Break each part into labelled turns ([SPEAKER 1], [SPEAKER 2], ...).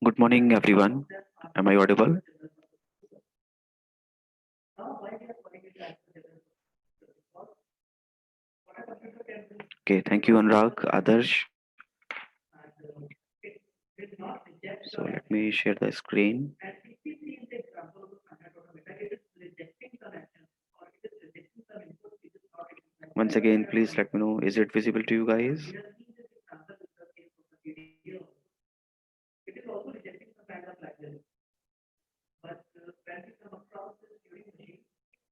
[SPEAKER 1] Good morning, everyone. Am I audible? Okay, thank you, Anurag, Adarsh. So let me share the screen. Once again, please let me know, is it visible to you guys?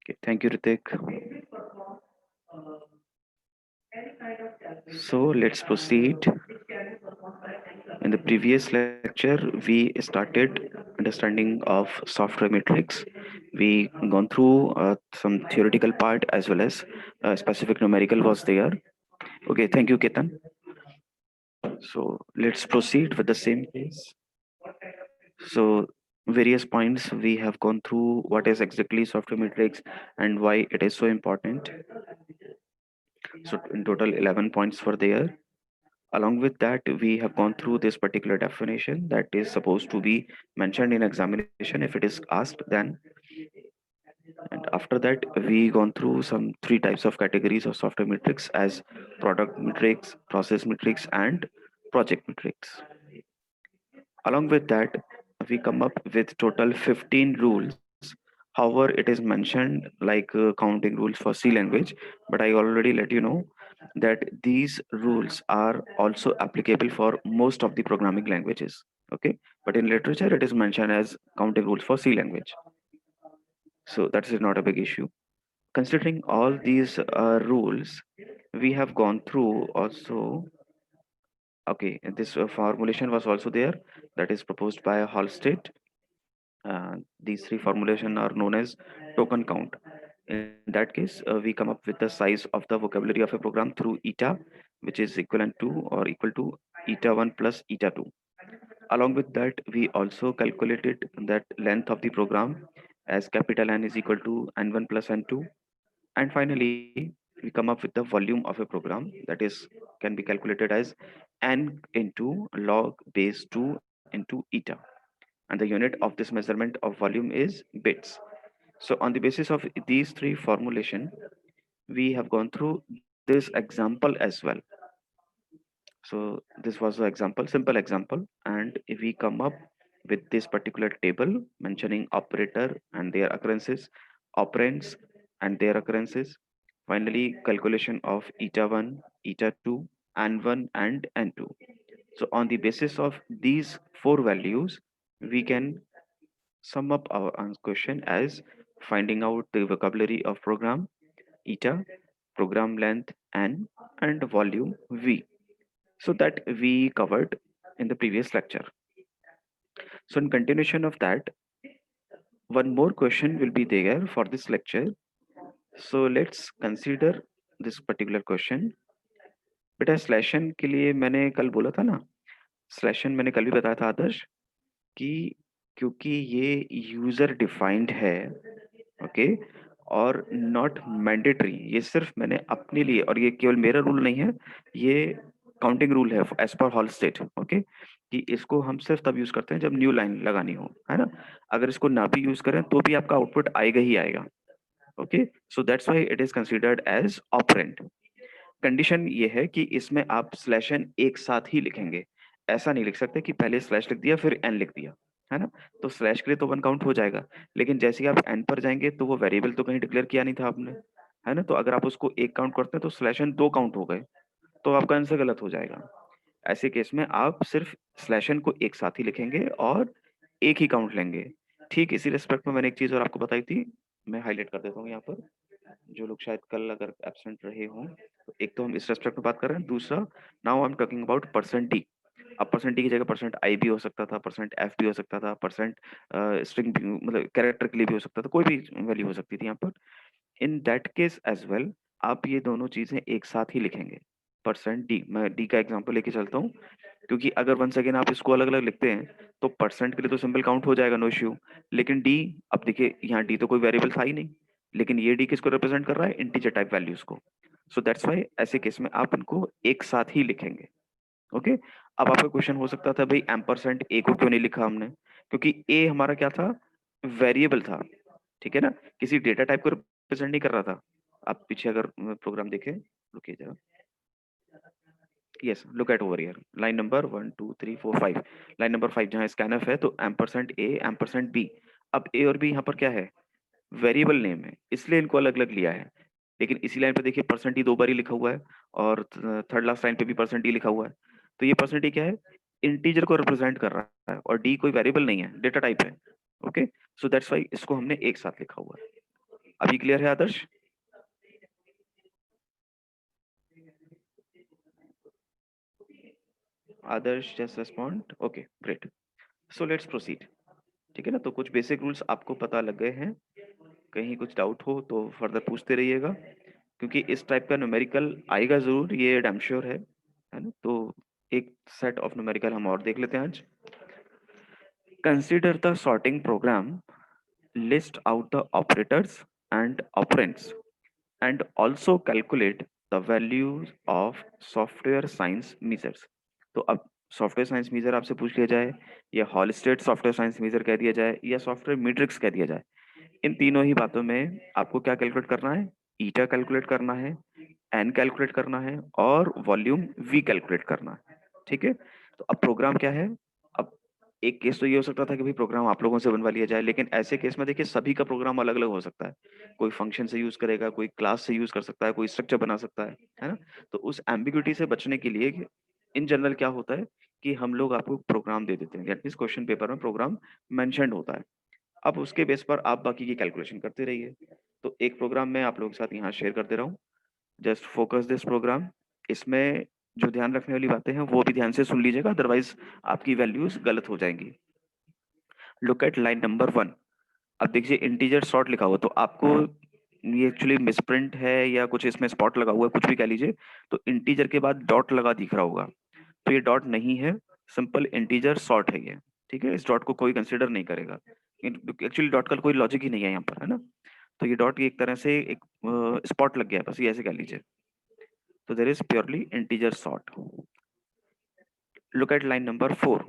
[SPEAKER 1] Okay, thank you, Ritik. So let's proceed. In the previous lecture, we started understanding of software metrics. We gone through some theoretical part as well as specific numerical was there. Okay, thank you, Ketan. So let's proceed with the same case. So various points we have gone through what is exactly software metrics and why it is so important. So in total 11 points for there. Along with that, we have gone through this particular definition that is supposed to be mentioned in examination if it is asked then. And after that, we gone through some three types of categories of software metrics as product metrics, process metrics, and project metrics. Along with that, we come up with total 15 rules. However, it is mentioned like counting rules for C language, but I already let you know that these rules are also applicable for most of the programming languages. Okay, but in literature, it is mentioned as counting rules for C language. So that is not a big issue. Considering all these rules, we have gone through also. Okay, and this formulation was also there that is proposed by Halstead. These three formulation are known as token count. In that case, we come up with the size of the vocabulary of a program through eta, which is equivalent to or equal to eta 1 plus eta 2. Along with that, we also calculated that length of the program as capital N is equal to n1 plus n2. And finally, we come up with the volume of a program that is can be calculated as n into log base 2 into eta, and the unit of this measurement of volume is bits. So on the basis of these three formulation, we have gone through this example as well. So this was the example, simple example, and if we come up with this particular table mentioning operator and their occurrences, operands and their occurrences, finally calculation of eta 1, eta 2, n1 and n2. So on the basis of these four values, we can sum up our question as finding out the vocabulary of program eta, program length n, and volume v. So that we covered in the previous lecture. So in continuation of that, one more question will be there for this lecture. So let's consider this particular question. बेटा slash n के लिए मैंने कल बोला था ना, slash n मैंने कल भी बताया था आदर्श कि क्योंकि ये यूजर डिफाइंड है, ओके, और नॉट मैंडेटरी, ये सिर्फ मैंने अपने लिए, और ये केवल मेरा रूल नहीं है, ये काउंटिंग रूल है as per Halstead, okay, कि इसको हम सिर्फ तब यूज करते हैं जब न्यू लाइन लगानी हो, है ना। अगर इसको ना भी यूज करें तो भी आपका आउटपुट आएगा ही आएगा। Okay, so that's why it is considered as operand. Condition ये है कि इसमें आप स्लैश एन एक साथ ही लिखेंगे, ऐसा नहीं लिख सकते कि पहले स्लैश लिख दिया फिर एन लिख दिया, है ना। तो स्लैश के लिए तो वन काउंट हो जाएगा, लेकिन जैसे ही आप एन पर जाएंगे तो वो वेरिएबल तो कहीं डिक्लेयर किया नहीं था आपने, है ना। तो अगर आप उसको एक काउंट करते हैं तो स्लैश एन दो काउंट हो गए, तो आपका आंसर गलत हो जाएगा। ऐसे केस में आप सिर्फ स्लैश एन को एक साथ ही लिखेंगे और एक ही काउंट लेंगे। ठीक इसी रिस्पेक्ट में मैंने एक चीज और आपको बताई थी, मैं हाईलाइट कर देता हूँ यहाँ पर, जो लोग शायद कल अगर एब्सेंट रहे हों। तो एक तो हम इस रेस्पेक्ट में बात कर रहे हैं, दूसरा now I am talking about percent D. अब परसेंट डी की जगह परसेंट आई भी हो सकता था, परसेंट एफ भी हो सकता था, परसेंट स्ट्रिंग भी, मतलब कैरेक्टर के लिए भी हो सकता था, कोई भी वैल्यू हो सकती थी यहाँ पर। In that case as well आप ये दोनों चीजें एक साथ ही लिखेंगे। परसेंट डी, मैं डी का एग्जांपल लेके चलता हूँ, क्योंकि अगर वंस अगेन आप इसको अलग अलग लिखते हैं तो परसेंट के लिए तो सिंपल काउंट हो जाएगा, नो इश्यू। लेकिन डी, अब देखिए यहाँ डी तो कोई वेरिएबल था ही नहीं, लेकिन ये डी किसको रिप्रेजेंट कर रहा है, इंटीजर टाइप वैल्यूज को। सो दैट्स वाई ऐसे केस में आप इनको एक साथ ही लिखेंगे। ओके। अब आपका क्वेश्चन हो सकता था भाई एम्परसेंट ए को क्यों नहीं लिखा हमने, क्योंकि ए हमारा क्या था, वेरिएबल था, ठीक है ना, किसी डेटा टाइप को रिप्रेजेंट नहीं कर रहा था। आप पीछे अगर प्रोग्राम देखें, रुकिए जरा, yes look at over here, line number 1 2 3 4 5, line number 5 जहाँ स्कैनफ है तो एम्परसेंट ए एम्परसेंट बी। अब ए और बी यहाँ पर क्या है, वेरिएबल नेम है, इसलिए इनको अलग अलग लिया है। लेकिन इसी लाइन पे देखिए परसेंट ही दो बार ही लिखा हुआ है, और थर्ड लास्ट लाइन पे भी परसेंट ही लिखा हुआ है। तो ये परसेंट ही क्या है, इंटीजर को रिप्रेजेंट कर रहा है, और डी कोई वेरिएबल नहीं है, डेटा टाइप है। ओके, सो दैट्स वाई इसको हमने एक साथ लिखा हुआ है। अभी क्लियर है Adarsh? Adarsh just respond, okay great. So let's proceed. ठीक है ना, तो कुछ बेसिक रूल्स आपको पता लग गए हैं। कहीं कुछ डाउट हो तो फर्दर पूछते रहिएगा, क्योंकि इस टाइप का न्यूमेरिकल आएगा जरूर, ये डैम श्योर है ना। तो एक सेट ऑफ न्यूमेरिकल हम और देख लेते हैं आज। Consider the sorting program, list out the operators and operands and also calculate the values of software science measures. तो अब सॉफ्टवेयर साइंस मेजर आपसे पूछ लिया जाए, या Halstead software science measure कह दिया जाए, या सॉफ्टवेयर मैट्रिक्स कह दिया जाए, इन तीनों ही बातों में आपको क्या कैलकुलेट करना है, ईटा कैलकुलेट करना है, एन कैलकुलेट करना है, और वॉल्यूम वी कैलकुलेट करना है। ठीक है, तो अब प्रोग्राम क्या है। अब एक केस तो ये हो सकता था कि भाई प्रोग्राम आप लोगों से बनवा लिया जाए, लेकिन ऐसे केस में देखिए सभी का प्रोग्राम अलग अलग हो सकता है। कोई फंक्शन से यूज करेगा, कोई क्लास से यूज कर सकता है, कोई स्ट्रक्चर बना सकता है ना। तो उस एम्बिग्यूटी से बचने के लिए इन जनरल क्या होता है कि हम लोग आपको प्रोग्राम दे देते हैं, दैट मीन्स क्वेश्चन पेपर में प्रोग्राम मेंशन्ड होता है। अब उसके बेस पर आप बाकी की कैलकुलेशन करते रहिए। तो एक प्रोग्राम मैं आप लोगों के साथ यहाँ शेयर कर दे रहा हूँ, जस्ट फोकस दिस प्रोग्राम। इसमें जो ध्यान रखने वाली बातें हैं वो भी ध्यान से सुन लीजिएगा, अदरवाइज आपकी वैल्यूज गलत हो जाएंगी। Look at line number 1। अब देखिए इंटीजर सॉर्ट लिखा हुआ, तो आपको ये एक्चुअली मिसप्रिंट है या कुछ इसमें स्पॉट लगा हुआ है, कुछ भी कह लीजिए। तो इंटीजर के बाद डॉट लगा दिख रहा होगा, तो ये डॉट नहीं है, सिंपल इंटीजर सॉर्ट है ये। ठीक है, इस डॉट को कोई कंसिडर नहीं करेगा, एक्चुअली डॉट का कोई लॉजिक ही नहीं है यहाँ पर, है ना। तो ये डॉट एक तरह से एक स्पॉट लग गया है, बस ये ऐसे कह लीजिए। तो there is purely integer sort. Look at line number 4।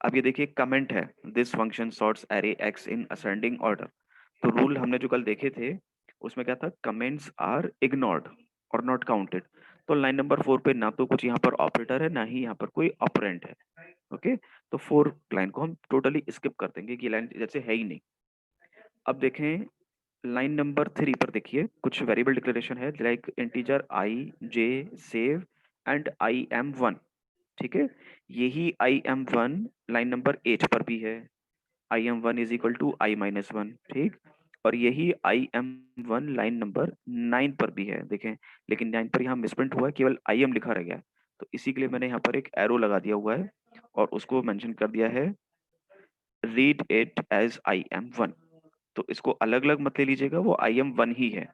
[SPEAKER 1] अब ये देखिए कमेंट है, this function sorts array X in ascending order. तो रूल हमने जो कल देखे थे उसमें क्या था, कमेंट्स आर इग्नोर्ड और नॉट काउंटेड। तो लाइन नंबर 4 पे ना तो कुछ यहाँ पर ऑपरेटर है, ना ही यहाँ पर कोई ऑपरेंड है। ओके, तो 4 लाइन को हम टोटली स्किप कर देंगे कि लाइन जैसे है ही नहीं। अब देखें लाइन नंबर 3 पर, देखिए कुछ वेरिएबल डिक्लेरेशन है, like integer I J save and I M 1। ठीक है, यही आई एम 1 लाइन नंबर 8 पर भी है, I M 1 is equal to I-1। ठीक, और यही आई एम 1 लाइन नंबर 9 पर भी है, देखें। लेकिन 9 पर यहाँ मिसप्रिंट हुआ है, केवल आई एम लिखा रह गया है। तो इसी के लिए मैंने यहाँ पर एक एरो लगा दिया हुआ है, और उसको मेंशन कर दिया है रीड इट एज I-M-1। तो इसको अलग अलग मत ले लीजिएगा, वो I-M-1 ही है।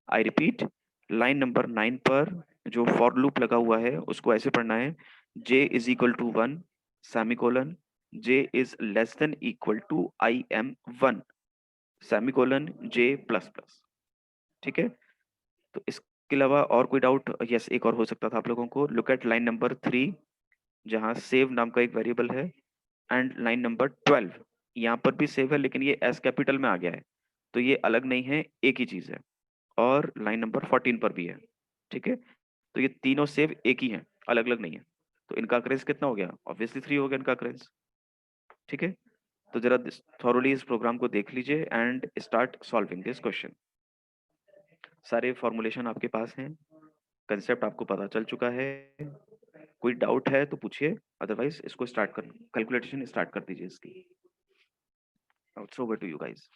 [SPEAKER 1] आई रिपीट, लाइन नंबर 9 पर जो फॉर लूप लगा हुआ है उसको ऐसे पढ़ना है, j is equal to 1 semicolon, j is less than equal to I-M-1 semicolon j plus plus. ठीक है, तो इसके अलावा और कोई डाउट? यस, एक और हो सकता था आप लोगों को। लुक एट लाइन नंबर 3, जहाँ सेव नाम का एक वेरिएबल है, एंड लाइन नंबर 12, यहाँ पर भी सेव है लेकिन ये एस कैपिटल में आ गया है, तो ये अलग नहीं है, एक ही चीज है। और लाइन नंबर 14 पर भी है। ठीक है, तो ये तीनों सेव एक ही हैं, अलग अलग नहीं है। तो इनका अक्रेंस कितना हो गया, ऑब्वियसली 3 हो गया इनका अक्रेंस। ठीक है, तो जरा थॉरोली इस प्रोग्राम को देख लीजिए and start solving this question. सारे फॉर्मुलेशन आपके पास हैं, कंसेप्ट आपको पता चल चुका है। कोई डाउट है तो पूछिए, अदरवाइज इसको स्टार्ट कर, कैलकुलेशन स्टार्ट कर दीजिए इसकी। It's over to you guys.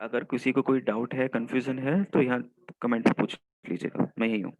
[SPEAKER 1] अगर किसी को कोई डाउट है, कंफ्यूजन है, तो यहाँ कमेंट में पूछ लीजिएगा, मैं यही हूँ।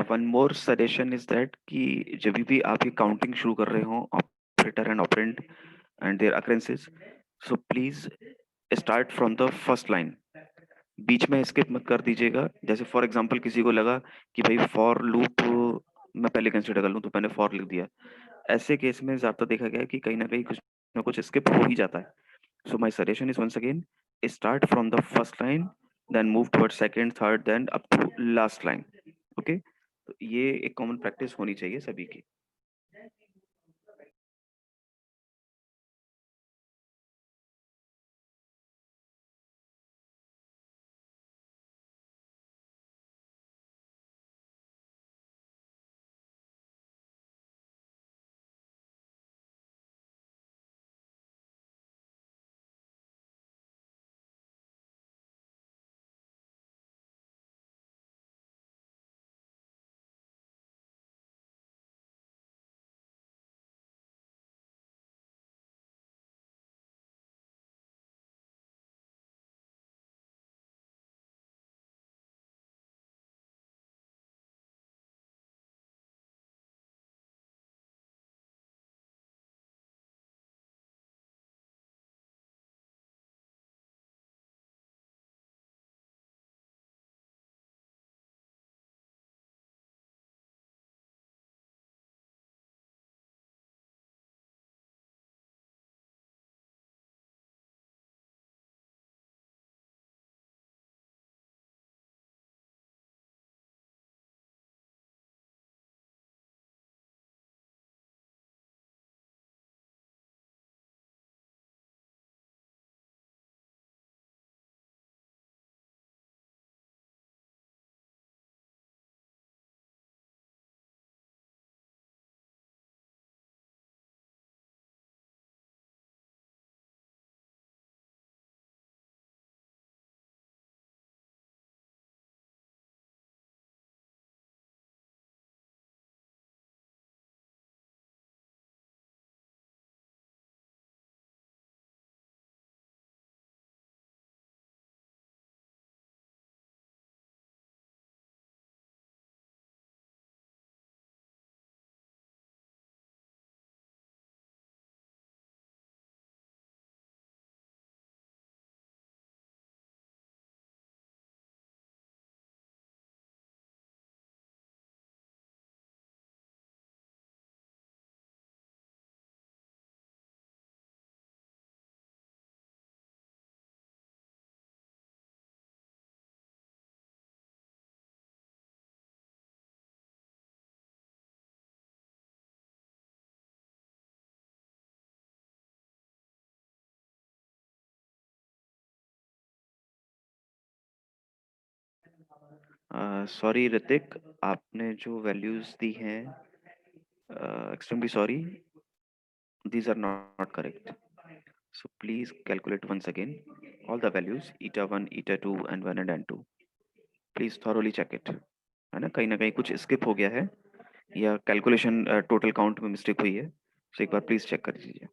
[SPEAKER 1] One more suggestion is that कि जब भी आप ये काउंटिंग शुरू कर रहे हो operator and operand and their occurrences, so please start from the first line. बीच में स्किप मत कर दीजिएगा। जैसे फॉर एग्जांपल किसी को लगा कि भाई फॉर लूप मैं पहले कंसिडर कर लूँ, तो मैंने फॉर लिख दिया। ऐसे केस में ज़्यादातर देखा गया है कि कहीं न कहीं कुछ ना कुछ स्किप हो ही जाता है। So my suggestion is once again, start from the first line, then move towards second, third, then up to last line. Okay? तो ये एक कॉमन प्रैक्टिस होनी चाहिए सभी की। सॉरी ऋतिक, आपने जो वैल्यूज दी हैं, extremely sorry, these are not correct. So please calculate once again all the values eta 1, eta 2 and 1 and n2. Please thoroughly check it. है ना कहीं कुछ स्किप हो गया है या कैलकुलेशन टोटल काउंट में मिस्टेक हुई है, तो एक बार प्लीज चेक कर लीजिए.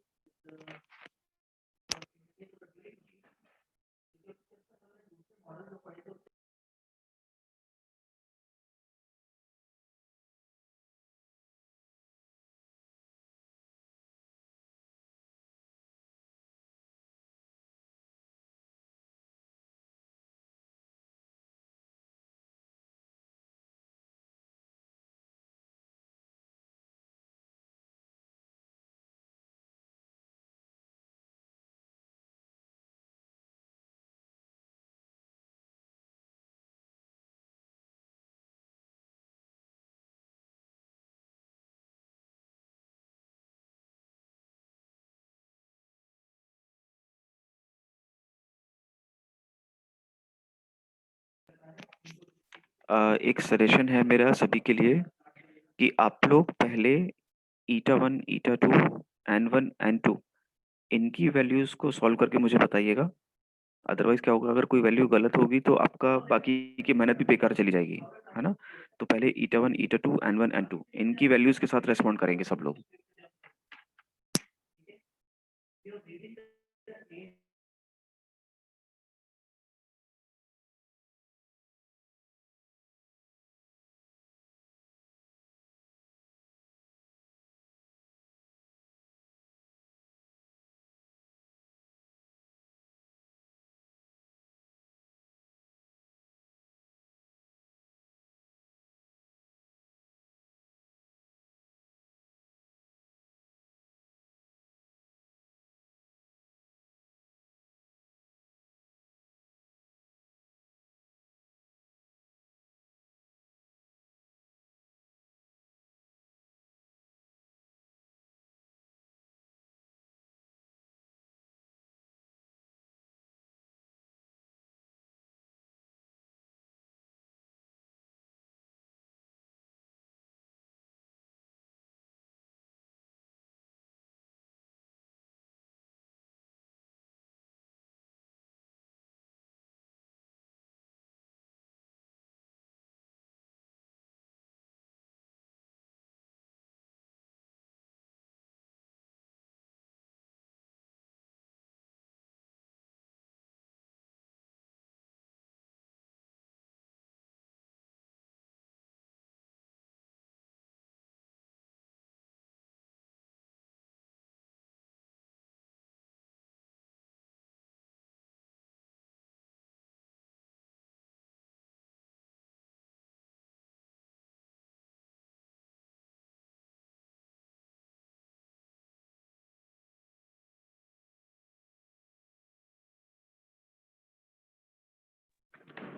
[SPEAKER 1] एक सजेशन है मेरा सभी के लिए कि आप लोग पहले ईटा 1, ईटा 2, n1, n2 इनकी वैल्यूज को सॉल्व करके मुझे बताइएगा. अदरवाइज क्या होगा, अगर कोई वैल्यू गलत होगी तो आपका बाकी की मेहनत भी बेकार चली जाएगी, है ना. तो पहले ईटा 1, ईटा 2, n1, n2 इनकी वैल्यूज के साथ रेस्पॉन्ड करेंगे सब लोग.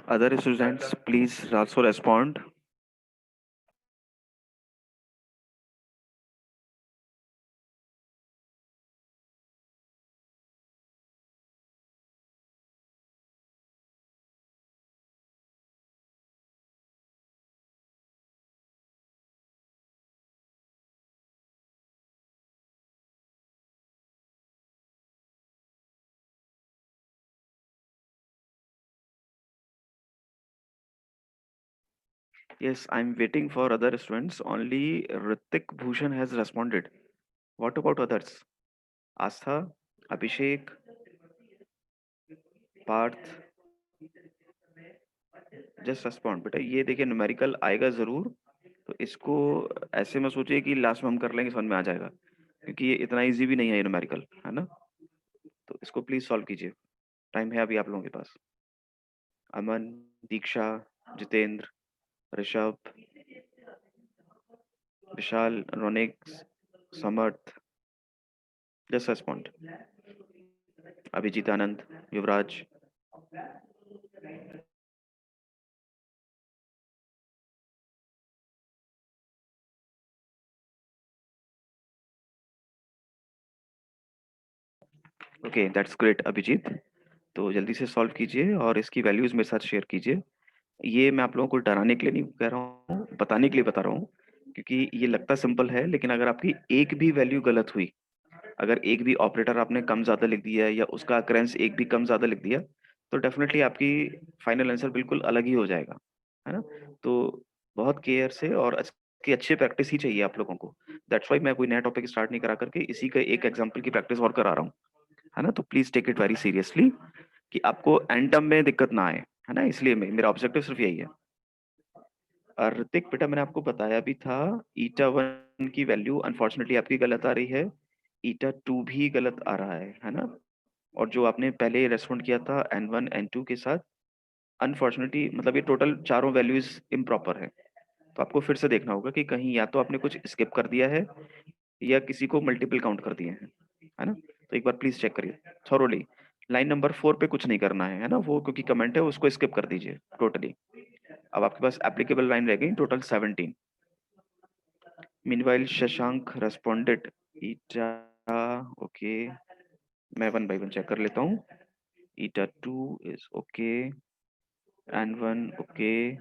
[SPEAKER 1] Other students, please also respond. Yes, I'm waiting for other students. Only Ritik Bhushan has responded. What about others? Astha, Abhishek, Parth, just respond बेटा. ये देखिए न्यूमेरिकल आएगा जरूर, तो इसको ऐसे में सोचिए कि लास्ट में हम कर लेंगे, समझ में आ जाएगा, क्योंकि ये इतना इजी भी नहीं है ये न्यूमेरिकल, है ना. तो इसको प्लीज सॉल्व कीजिए, टाइम है अभी आप लोगों के पास. Aman, Diksha, Jitendra, Rishabh, Vishal, Ronik, Samarth, just respond. Abhijeet, Anand, Yuvraj. Okay, that's great Abhijeet. तो जल्दी से सॉल्व कीजिए और इसकी वैल्यूज मेरे साथ शेयर कीजिए. ये मैं आप लोगों को डराने के लिए नहीं कह रहा हूँ, बताने के लिए बता रहा हूँ, क्योंकि ये लगता सिंपल है, लेकिन अगर आपकी एक भी वैल्यू गलत हुई, अगर एक भी ऑपरेटर आपने कम ज्यादा लिख दिया या उसका अकरेंस एक भी कम ज्यादा लिख दिया, तो डेफिनेटली आपकी फाइनल आंसर बिल्कुल अलग ही हो जाएगा, है ना। तो बहुत केयर से और की अच्छी प्रैक्टिस ही चाहिए आप लोगों को। दैट्स वाई मैं कोई नया टॉपिक स्टार्ट नहीं करा करके इसी का एक एग्जांपल की प्रैक्टिस और करा रहा हूँ, है ना। तो please take it very seriously कि आपको एंड टर्म में दिक्कत ना आए, है ना। इसलिए मेरा ऑब्जेक्टिव सिर्फ यही है। और ऋतिक बेटा, मैंने आपको बताया भी था, ईटा वन की वैल्यू अनफॉर्चुनेटली आपकी गलत आ रही है, ईटा टू भी गलत आ रहा है ना। और जो आपने पहले रेस्पॉन्ड किया था एन वन एन टू के साथ, अनफॉर्चुनेटली मतलब ये टोटल चारों वैल्यूज इम्प्रॉपर है। तो आपको फिर से देखना होगा कि कहीं या तो आपने कुछ स्किप कर दिया है या किसी को मल्टीपल काउंट कर दिए हैं, है ना। तो एक बार प्लीज चेक करिए थॉरोली। लाइन नंबर 4 पे कुछ नहीं करना है ना, वो क्योंकि कमेंट है उसको स्किप कर दीजिए टोटली। अब आपके पास एप्लीकेबल लाइन रह गई total 17। Meanwhile Shashank responded eta, okay, मैं वन बाई वन चेक कर लेता हूँ। Eta two is okay, N one okay.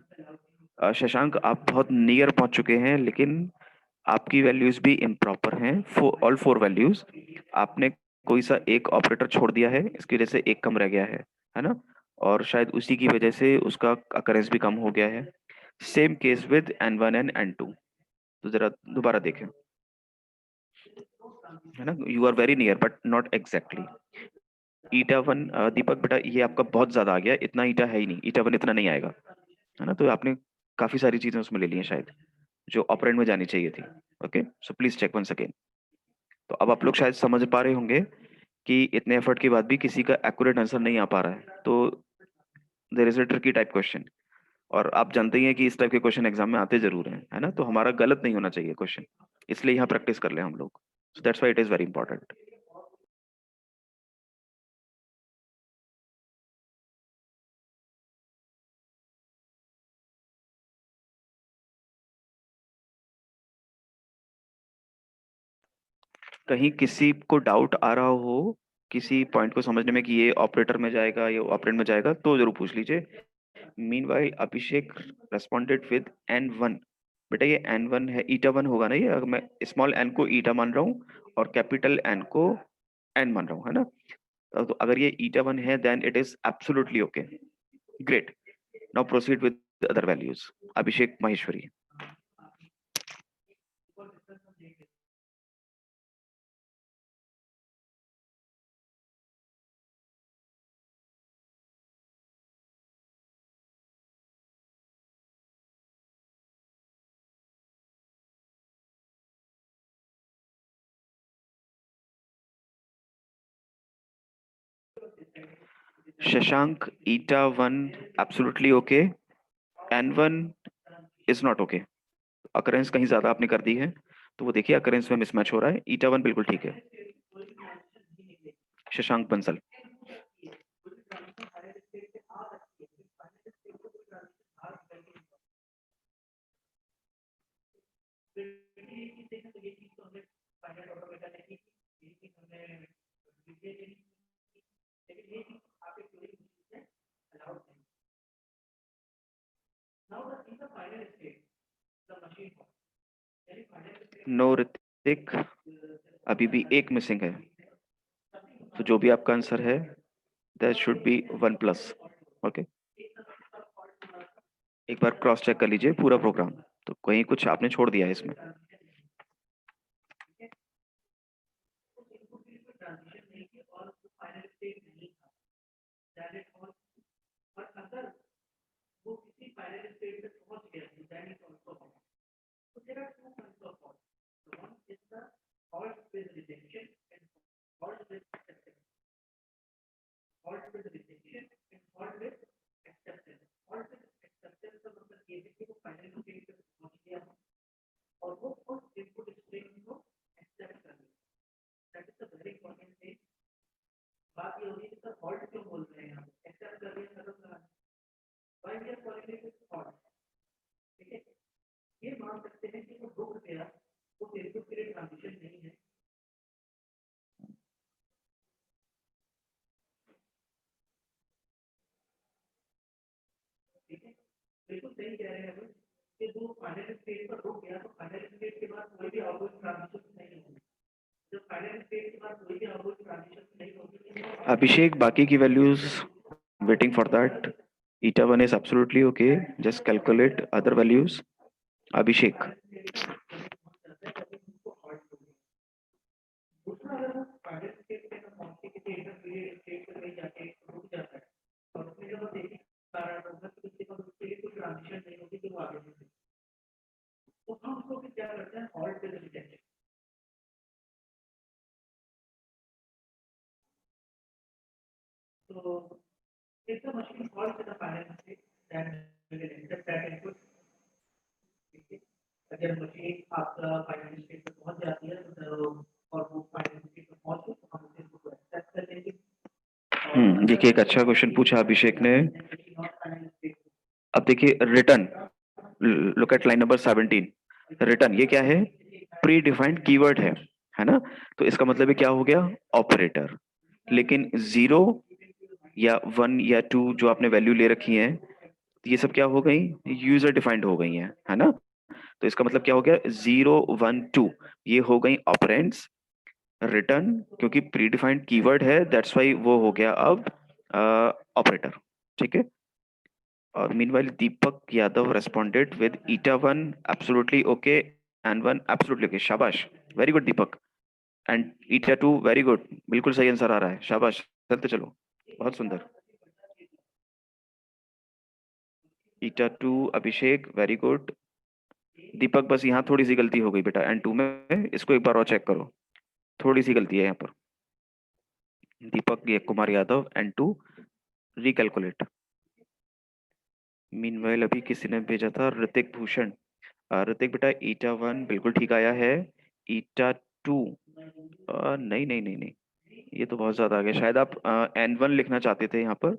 [SPEAKER 1] Shashank आप बहुत नियर पहुंच चुके हैं, लेकिन आपकी वैल्यूज भी इम्प्रॉपर हैं, ऑल फोर वैल्यूज। आपने कोई सा एक ऑपरेटर छोड़ दिया है, इसकी वजह से एक कम रह गया है ना। और शायद उसी की वजह से उसका अकरेंस भी कम हो गया है। Same case with N one and N two. तो जरा दोबारा देखें, है ना। You are very near but not exactly. Eta one Deepak बेटा ये आपका बहुत ज्यादा आ गया, इतना ईटा है ही नहीं, ईटा वन इतना नहीं आएगा, है ना। तो आपने काफी सारी चीजें उसमें ले ली हैं शायद, जो ऑपरेंड में जानी चाहिए थी। Okay, so please check once again. तो अब आप लोग शायद समझ पा रहे होंगे कि इतने एफर्ट के बाद भी किसी का एक्यूरेट आंसर नहीं आ पा रहा है, तो there is a tricky type question. और आप जानते ही हैं कि इस टाइप के क्वेश्चन एग्जाम में आते जरूर हैं, है ना। तो हमारा गलत नहीं होना चाहिए क्वेश्चन, इसलिए यहाँ प्रैक्टिस कर ले हम लोग। सो that's why it is very important. कहीं किसी को डाउट आ रहा हो किसी पॉइंट को समझने में कि ये ऑपरेटर में जाएगा ये ऑपरेंड में जाएगा, तो जरूर पूछ लीजिए। Meanwhile Abhishek responded with N one. बेटा ये एन वन है, ईटा वन होगा ना ये, अगर मैं स्मॉल एन को ईटा मान रहा हूँ और कैपिटल एन को एन मान रहा हूँ, है ना। तो अगर ये ईटा वन है then it is absolutely okay. Great, now proceed with other values. Abhishek Maheshwari. Shashank eta one absolutely okay, N one is not okay. Occurrence कहीं ज्यादा आपने कर दी है, तो वो देखिए अकरेंस में मिसमैच हो रहा है। ईटा वन बिल्कुल ठीक है। शशांक बंसल। नो ऋतिक, अभी भी एक मिसिंग है। तो जो भी आपका आंसर है that should be one plus. Okay, एक बार क्रॉस चेक कर लीजिए पूरा प्रोग्राम, तो कहीं कुछ आपने छोड़ दिया है इसमें। Abhishek, बाकी की values waiting for that. Eta 1 is absolutely okay. Just calculate other values. Abhishek. देखिए एक अच्छा क्वेश्चन पूछा अभिषेक ने. अब देखिए return, look at line number 17. Return ये क्या है? प्री डिफाइंड कीवर्ड है ना? तो इसका मतलब है क्या हो गया? ऑपरेटर. लेकिन जीरो या वन या टू जो आपने वैल्यू ले रखी है, ये सब क्या हो गई? यूजर डिफाइंड हो गई है ना? तो इसका मतलब क्या हो गया? 0 1 2 ये हो गई ऑपरेंड्स. रिटर्न क्योंकि प्री डिफाइंड कीवर्ड है, दैट्स वाई वो हो गया अब ऑपरेटर. ठीक है. और meanwhile Deepak Yadav responded with eta 1 absolutely okay and 1 absolutely okay. शाबाश, very good Deepak. And eta 2 very good, बिल्कुल सही आंसर आ रहा है. शाबाश, चलते चलो, बहुत सुंदर. ईटा 2 अभिषेक वेरी गुड. दीपक बस यहाँ थोड़ी सी गलती हो गई बेटा एंड 2 में, इसको एक बार और चेक करो. थोड़ी सी गलती है यहाँ पर. दीपक ये Kumar Yadav and 2 recalculate. Meanwhile अभी किसी ने भेजा था ऋतिक भूषण. ऋतिक बेटा ईटा 1 बिल्कुल ठीक आया है. ईटा 2 नहीं नहीं नहीं नहीं, ये तो बहुत ज्यादा आ गया. शायद आप N1 लिखना चाहते थे यहाँ पर.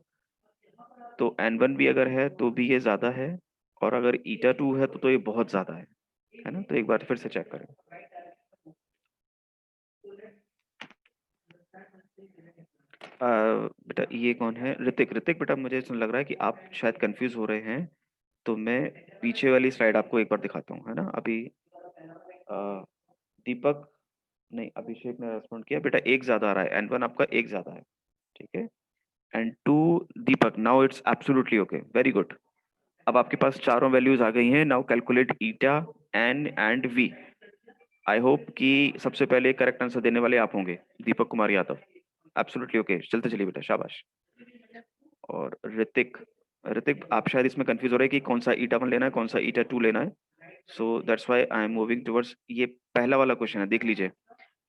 [SPEAKER 1] तो N1 भी अगर है तो भी ये ज्यादा है, और अगर ईटा 2 है तो ये बहुत ज्यादा है ना? तो एक बार फिर से चेक करें. बेटा ये कौन है? ऋतिक. ऋतिक बेटा मुझे ऐसा लग रहा है कि आप शायद कंफ्यूज हो रहे हैं. तो मैं पीछे वाली स्लाइड आपको एक बार दिखाता हूँ, है ना? अभी दीपक नहीं, अभिषेक ने रेस्पॉन्ड किया. बेटा एक ज्यादा आ रहा है. N1 आपका एक ज्यादा है. ठीक है. And to Deepak, now it's absolutely okay, very good. अब आपके पास चारों वैल्यूज आ गई हैं. Now calculate eta N and V. I hope कि सबसे पहले करेक्ट आंसर देने वाले आप होंगे, दीपक कुमार यादव. एब्सोल्युटली ओके, चलते चलिए बेटा, शाबाश. और ऋतिक. ऋतिक आप शायद इसमें कंफ्यूज हो रहे हैं कि कौन सा ईटा 1 लेना है, कौन सा ईटा 2 लेना है. सो that's why I am moving towards ये पहला वाला क्वेश्चन है. देख लीजिए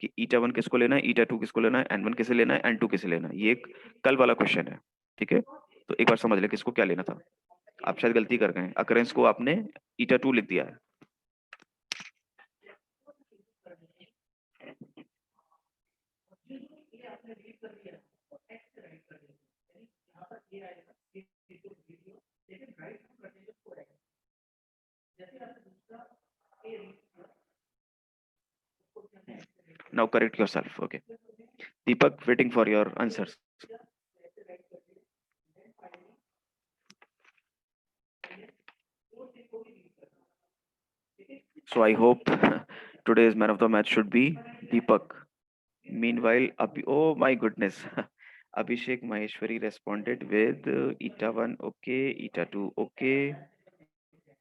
[SPEAKER 1] कि ईटा 1 किसको लेना है, ईटा 2 किसको लेना है, N1 किसे लेना है, N2 किसे लेना है. ये एक कल वाला क्वेश्चन है. ठीक है. तो एक बार समझ ले किसको क्या लेना था. आप शायद गलती कर गए, अकरेंस को आपने ईटा 2 लिख दिया है. Now correct yourself. Okay. Deepak waiting for your answers. So I hope today's man of the match should be Deepak. Meanwhile, oh my goodness, Abhishek Maheshwari responded with Eta 1 okay, Eta 2 okay,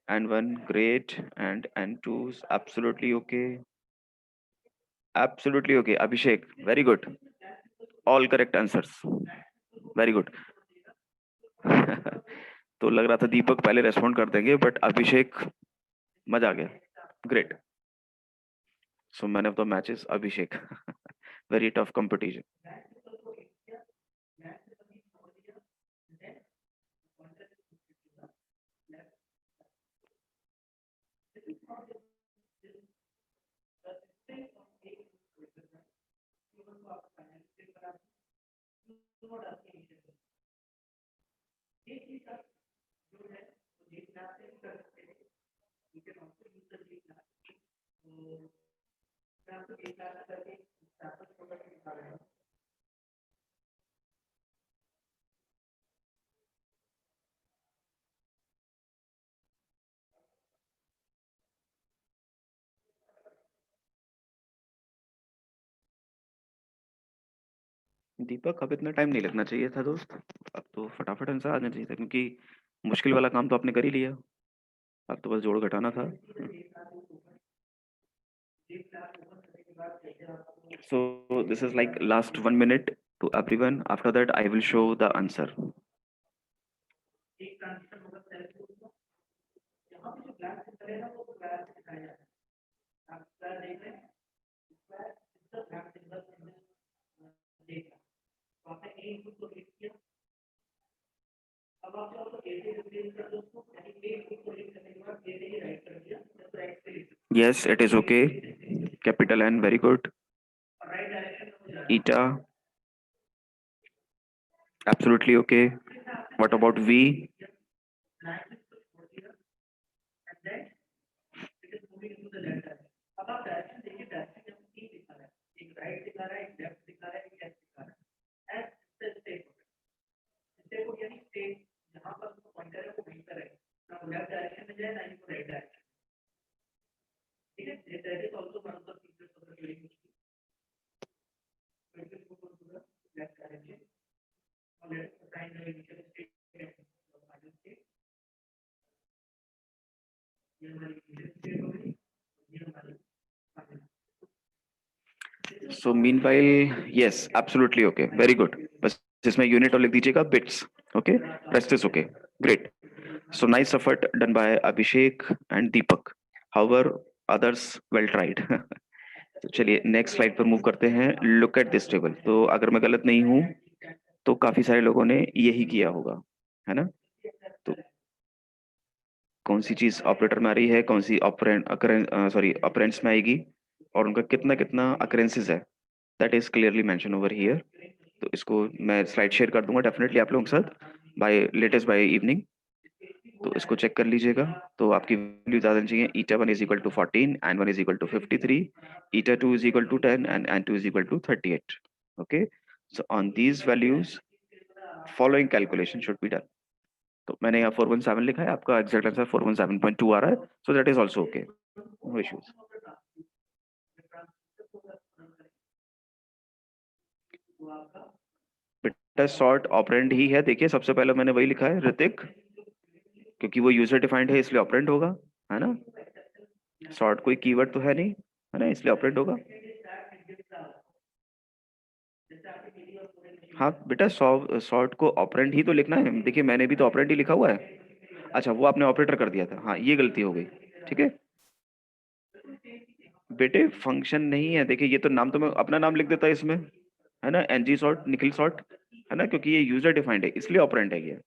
[SPEAKER 1] N1 great, and N2 is absolutely okay. Absolutely okay. Abhishek, very good. All correct answers. Very good. तो लग रहा था दीपक पहले respond कर देंगे, but अभिषेक, मजा आ गया. Great. So man of the match is Abhishek. Very tough competition. Deepak, अब इतना टाइम नहीं लगना चाहिए था दोस्त। अब तो फटाफट आंसर आना चाहिए था, क्योंकि मुश्किल वाला काम तो आपने कर ही लिया। अब तो बस जोड़ घटाना था। So this is like last 1 minute to everyone. After that, I will show the answer. Yes, it is okay. Capital N, very good. Eta, absolutely okay. What about V? So meanwhile, yes, absolutely okay. Very good. बस इसमें unit और लिख दीजिएगा bits. Okay, rest is okay. Great. So nice effort done by Abhishek and Deepak. However, others well tried. तो चलिए next slide पर move करते हैं. Look at this table. तो अगर मैं गलत नहीं हूं तो काफी सारे लोगों ने यही किया होगा, है ना? तो कौन सी चीज ऑपरेटर में आ रही है, कौन सी ऑपरेंड सॉरी ऑपरेंड्स में आएगी, और उनका कितना कितना अकरेंसेस है, that is clearly mention over here. तो इसको मैं स्लाइड शेयर कर दूंगा डेफिनेटली आप लोगों के साथ बाय लेटेस्ट बाय इवनिंग. तो इसको चेक कर लीजिएगा. तो आपकी वैल्यू ज्यादा चाहिए. Eta 1 is equal to 14, and 1 is equal to 53, eta 2 is equal to 10, and 2 is equal to 38. Okay, so on these values following calculation should be done. तो मैंने यहाँ 417 लिखा है, आपका एग्जैक्ट आंसर 417.2 आ रहा है. So that is also okay, no issues. बेटा सॉर्ट ऑपरेंड ही है. देखिए सबसे पहले मैंने वही लिखा है ऋतिक, क्योंकि वो यूजर डिफाइंड है इसलिए ऑपरेंड होगा, है ना? सॉर्ट कोई कीवर्ड तो है नहीं, है ना, इसलिए ऑपरेंड होगा. हाँ बेटा, सॉर्ट को ऑपरेंड ही तो लिखना है. देखिए मैंने भी तो ऑपरेंड ही लिखा हुआ है. अच्छा, वो आपने ऑपरेटर कर दिया था. हाँ, ये गलती हो गई. ठीक है बेटे, फंक्शन नहीं है. देखिए ये तो नाम तो मैं अपना नाम लिख देता इसमें, है ना, एनजी सॉर्ट, निखिल सॉर्ट, है ना, क्योंकि ये यूजर डिफाइंड है इसलिए ऑपरेंड है ये.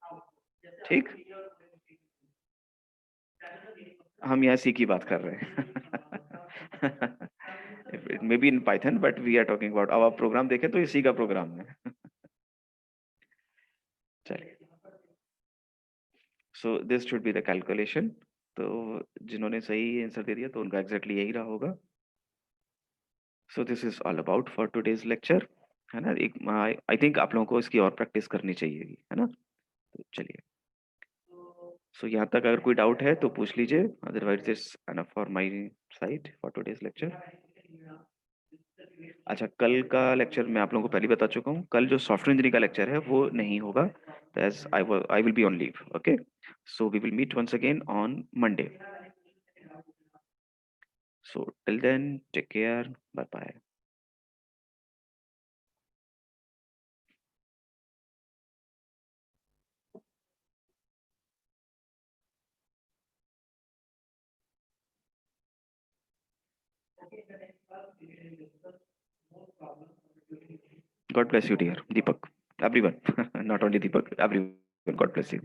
[SPEAKER 1] ठीक, हम यहाँ सी की बात कर रहे हैं. Maybe in Python, but we are talking about, अब आप प्रोग्राम देखें तो ये सी का प्रोग्राम है. चलिए, so this should be the calculation. तो जिन्होंने सही आंसर दे दिया तो उनका एग्जैक्टली यही रहा होगा. So this is all about for today's lecture, है ना. एक आई थिंक आप लोगों को इसकी और प्रैक्टिस करनी चाहिए, है ना. तो चलिए, सो यहाँ तक अगर कोई डाउट है तो पूछ लीजिए, otherwise this enough for my side for today's lecture. अच्छा, कल का लेक्चर मैं आप लोगों को पहले ही बता चुका हूँ. कल जो सॉफ्टवेयर इंजीनियरिंग का लेक्चर है वो नहीं होगा, as I will be on leave. Okay, so we will meet once again on Monday. So till then, take care. Bye bye. God bless you, dear Deepak. Everyone, not only Deepak, everyone. God bless you.